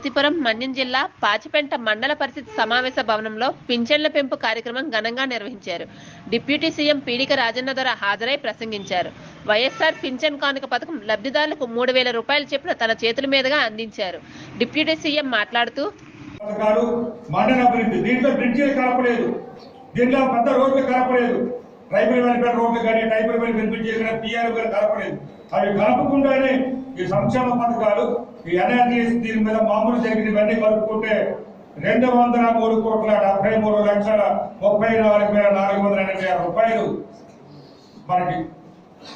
పార్వతీపురం మన్యం జిల్లా పాచిపెంట మండల పరిషత్ సమావేశ భవనంలో పింఛన్ల పెంపు కార్యక్రమం ఘనంగా నిర్వహించారు. డిప్యూటీ సీఎం పీడిక రాజన్న దొర హాజరై ప్రసంగించారు. వైఎస్ఆర్ పింఛన్ కానుక పథకం లబ్ధిదారులకు 3,000 రూపాయల చొప్పున తన చేతుల మీదుగా అందించారు. డిప్యూటీ సీఎం మాట్లాడుతూ ట్రైబల్ వెల్ఫేర్ రోడ్లు కానీ ట్రైబల్ వెల్ఫేర్ చేసిన పిఆర్ గారు కలపలేదు. అవి కలుపుకుంటేనే ఈ సంక్షేమ పథకాలు ఈ ఎన్ఆర్జీఎస్ దీని మీద మామూలు జరిగినవన్నీ కలుపుకుంటే 203,73,34,486 రూపాయలు మనకి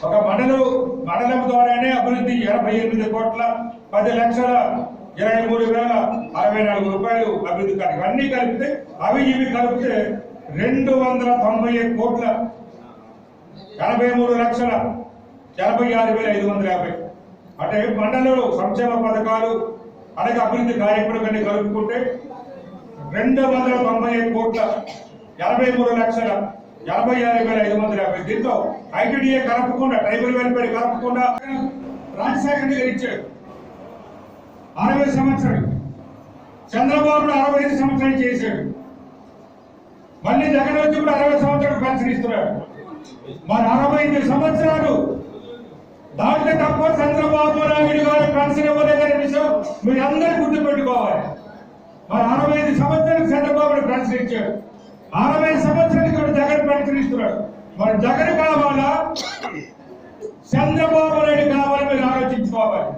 ఒక మండలం ద్వారానే అభివృద్ధి 88,10,23,064 రూపాయలు అభివృద్ధి కానీ ఇవన్నీ కలిపితే అవి ఇవి కలిపితే 291,83,86,550 అంటే మండలంలో సంక్షేమ పథకాలు అలాగే అభివృద్ధి కార్యక్రమాన్ని కలుపుకుంటే 291,83,86,550. దీంతో ఐటీడీఏ కలపకుండా ట్రైబల్ వెల్ఫేర్ కలపకుండా రాజశేఖర్ గారు ఇచ్చారు 60 సంవత్సరాలు, చంద్రబాబు 65 సంవత్సరాలు చేశాడు. మళ్ళీ జగన్ వచ్చి కూడా 60 సంవత్సరాలు పెన్షన్ ఇస్తున్నాడు. మరి 65 సంవత్సరాలు దాంట్లో తప్ప చంద్రబాబు నాయుడు గారు పెన్షన్ ఇవ్వలేదనే విషయం మీరు అందరూ గుర్తుపెట్టుకోవాలి. మరి 65 సంవత్సరాలకు చంద్రబాబు పెన్షన్ ఇచ్చాడు, 60 సంవత్సరాలకు కూడా జగన్ పెన్షన్ ఇస్తున్నాడు. మరి జగన్ కావాలా చంద్రబాబు నాయుడు కావాలని మీరు ఆలోచించుకోవాలి.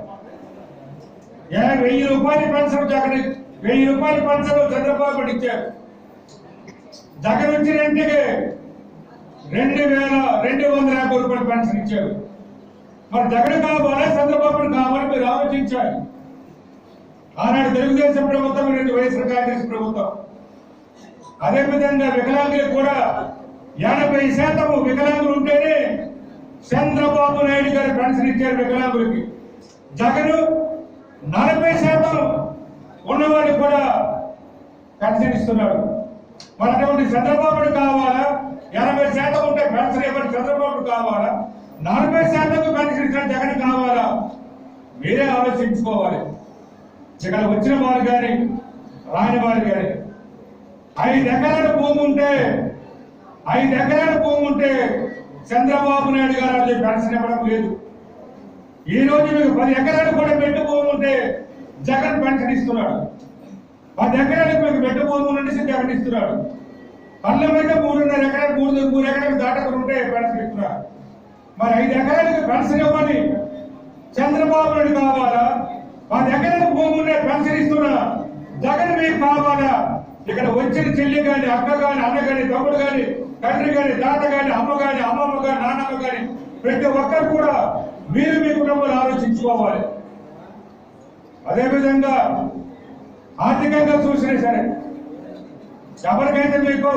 1,000 రూపాయల పెన్షన్ జగన్ 1,000 రూపాయల పెన్షన్ చంద్రబాబు ఇచ్చారు. జగన్ వచ్చిన ఇంటికి 2,250 రూపాయల పెన్షన్ ఇచ్చారు. మరి జగన్ కావాలా చంద్రబాబు కావాలని మీరు ఆలోచించాలి. ఆనాడు తెలుగుదేశం ప్రభుత్వం, వైఎస్ఆర్ కాంగ్రెస్ ప్రభుత్వం. అదేవిధంగా వికలాంగులకు కూడా 80% వికలాంగులు ఉంటేనే చంద్రబాబు నాయుడు గారు పెన్షన్ ఇచ్చారు వికలాంగులకి. జగన్ 40% ఉన్నవాడికి కూడా పెన్షన్ ఇస్తున్నాడు. మరి అటువంటి చంద్రబాబు కావాలా? 80% ఉంటే పెన్షన్ ఇవ్వని చంద్రబాబు కావాలా? 40% పెన్షన్ ఇచ్చిన జగన్ కావాలా? మీరే ఆలోచించుకోవాలి. ఇక్కడ వచ్చిన వారు కానీ రాని వారు కానీ 5 ఎకరాల భూమి ఉంటే చంద్రబాబు నాయుడు గారు పెన్షన్ ఇవ్వడం లేదు. ఈ రోజు మీకు 10 ఎకరాలు కూడా పెట్టు భూమి ఉంటే జగన్ పెన్షన్ ఇస్తున్నాడు. 10 ఎకరాలకు మీకు పెట్టు భూమి నుండి జగన్ ఇస్తున్నాడు. పళ్ళ మీద 3.5 ఎకరాలు 3 ఎకరాలు దాటకుండా ఉంటే పెన్షన్ ఇస్తున్నారు. మరి 5 ఎకరాలకు పెన్షన్ ఇవ్వని చంద్రబాబు నాయుడు కావాలా? 10 ఎకరాల భూమి ఉండే పెన్షన్ ఇస్తున్నా జగన్ మీకు కావాలా? ఇక్కడ వచ్చిన చెల్లి కానీ, అక్క కానీ, అన్న కానీ, తమ్ముడు కానీ, తండ్రి కానీ, తాత కానీ, అమ్మ కానీ, అమ్మమ్మ కానీ, నాన్నమ్మ కానీ ప్రతి ఒక్కరు కూడా మీరు మీ కుటుంబాలు ఆలోచించుకోవాలి. అదేవిధంగా ఆర్థికంగా చూసినా సరే ఎవరికైతే మీకు